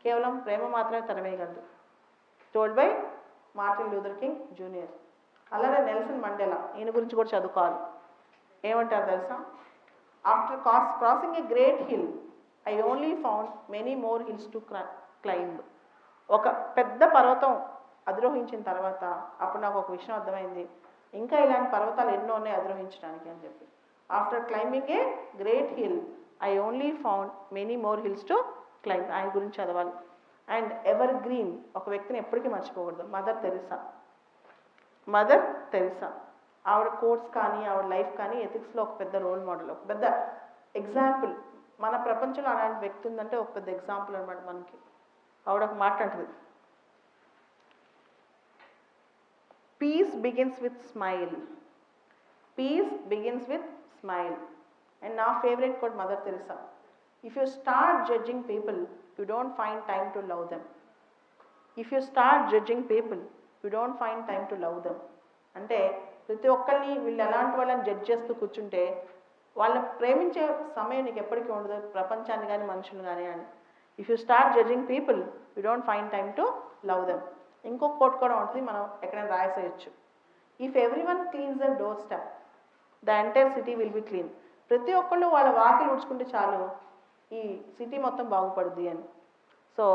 A: కేవలం ప్రేమ మాత్రమే తరిమేయగలదు. Told by Martin Luther King Junior. అలానే నెల్సన్ మండేలా, ఈయన గురించి కూడా చదువుకోవాలి. ఏమంటారు తెలుసా? After crossing a great hill I only found many more hills to climb. ఒక పెద్ద పర్వతం అధిరోహించిన తర్వాత అప్పుడు నాకు ఒక విషయం అర్థమైంది, ఇంకా ఇలాంటి పర్వతాలు ఎన్నో ఉన్నాయి అధిరోహించడానికి అని చెప్పి. After climbing A great hill I only found many more hills to climb. ఆయన గురించి చదవాలి. అండ్ ఎవర్ గ్రీన్, ఒక వ్యక్తిని ఎప్పటికీ మర్చిపోకూడదు, మదర్ తెరిసా. ఆవిడ కోర్స్ కానీ ఆవిడ లైఫ్ కానీ ఎథిక్స్లో ఒక పెద్ద రోల్ మోడల్, ఒక పెద్ద ఎగ్జాంపుల్. మన ప్రపంచంలో అలాంటి వ్యక్తి ఉందంటే ఒక పెద్ద ఎగ్జాంపుల్ అనమాట మనకి. ఆవిడ ఒక మాట అంటది, peace begins with smile. And నా favourite quote Mother Teresa, if you start judging people you don't find time to love them. అంటే ప్రతి ఒక్కరిని వీళ్ళు ఎలాంటి వాళ్ళని జడ్జ్ చేస్తూ కూర్చుంటే వాళ్ళని ప్రేమించే సమయం నీకు ఎప్పటికీ ఉండదు, ప్రపంచాన్ని కానీ మనుషులు కానీ అని. If you start judging people you don't find time to love them. ఇంకొక కోట్ కూడా ఉంటుంది, మనం ఎక్కడైనా రాసేయచ్చు. If everyone cleans the doorstep the entire city will be clean. ప్రతి ఒక్కళ్ళు వాళ్ళ వాకిలు ఉడుచుకుంటే చాలు ఈ సిటీ మొత్తం బాగుపడుద్ది అని. సో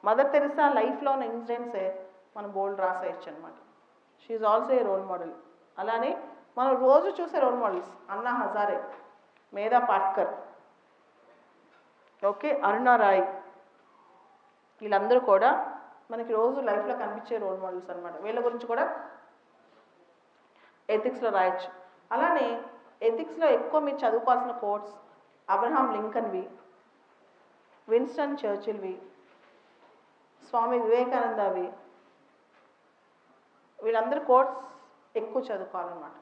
A: మదర్ తెరిసా లైఫ్లో ఉన్న ఇన్సిడెంట్సే మనం బోల్డ్ రాసేయచ్చు అనమాట. She also a role model. అలానే మనం రోజు చూసే రోల్ మోడల్స్ అన్నా హజారే, మేధా పాట్కర్, ఓకే, అరుణా రాయ్, వీళ్ళందరూ కూడా మనకి రోజు లైఫ్లో కనిపించే రోల్ మోడల్స్ అనమాట. వీళ్ళ గురించి కూడా ఎథిక్స్లో రాయొచ్చు. అలానే ఎథిక్స్లో ఎక్కువ మీరు చదువుకోవాల్సిన కోట్స్ అబ్రహాం లింకన్వి, విన్స్టన్ చర్చిల్వి, స్వామి వివేకానందవి, వీళ్ళందరూ కోట్స్ ఎక్కువ చదువుకోవాలన్నమాట.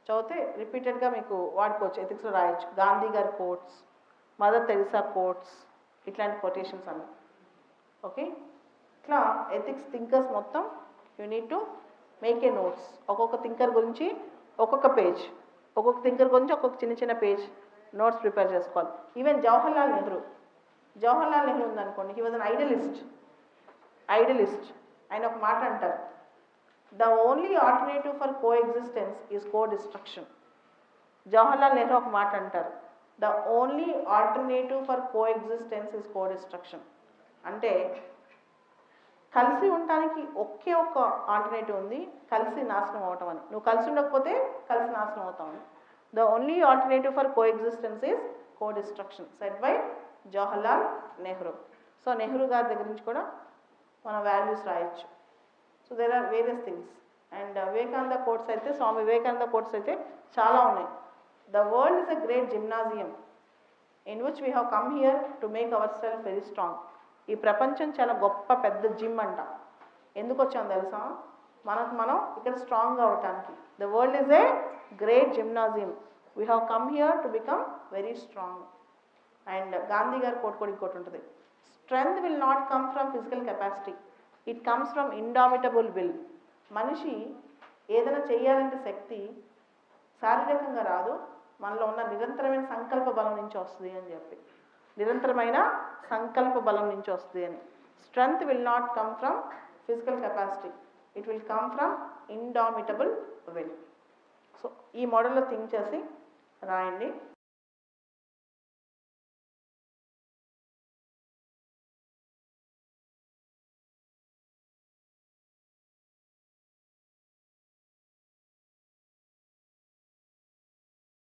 A: చదివితే రిపీటెడ్గా మీకు వాడుకోవచ్చు, ఎథిక్స్లో రాయొచ్చు. గాంధీ గారి కోట్స్, మదర్ తెరిసా కోట్స్, ఇట్లాంటి కొటేషన్స్ అన్నీ. ఓకే, ఇట్లా ఎథిక్స్ థింకర్స్ మొత్తం you need to make a notes. ఒక్కొక్క థింకర్ గురించి ఒక్కొక్క పేజ్, ఒక్కొక్క థింకర్ గురించి ఒక్కొక్క చిన్న పేజ్ నోట్స్ ప్రిపేర్ చేసుకోవాలి. ఈవెన్ జవహర్లాల్ నెహ్రూ ఉందనుకోండి, హీ వాజ్ అన్ ఐడియలిస్ట్. ఆయన ఒక మాట అంటారు, the only alternative for coexistence is co destruction. Jawaharlal Nehru ఒక మాట అంటారు, the only alternative for coexistence is co destruction. అంటే కలిసి ఉండటానికి ఒకే ఒక్క ఆల్టర్నేటివ్ ఉంది, కలిసి నాశనం అవటం అని. నువ్వు కలిసి ఉండకపోతే కలిసి నాశనం అవుతామని. The only alternative for coexistence is co destruction, set by Jawaharlal Nehru. So Nehru గారి దగ్గర నుంచి కూడా మన వాల్యూస్ రాయొచ్చు. So there are various things. And Vivekananda quotes అయితే, స్వామి వివేకానంద కోట్స్ అయితే చాలా ఉన్నాయి. The world is a great gymnasium in which we have come here to make our self very strong. ఈ ప్రపంచం చాలా గొప్ప పెద్ద జిమ్ అంట. ఎందుకు వచ్చాం తెలుసా? మనం ఇక్కడ స్ట్రాంగ్గా అవటానికి. The world is a great gymnasium, we have come here to become very strong. And Gandhi గారి కోట్ కూడా ఇంకోటి ఉంటుంది, strength will not come from physical capacity, it comes from indomitable will. మనిషి ఏదైనా చేయాలంటే శక్తి శారీరకంగా రాదు, మనలో ఉన్న నిరంతరమైన సంకల్ప బలం నుంచి వస్తుంది అని చెప్పి. నిరంతరమైన సంకల్ప బలం నుంచి వస్తుంది అని. Strength will not come from physical capacity, it will come from indomitable will. So ఈ మోడల్లో థింక్ చేసి రాయండి.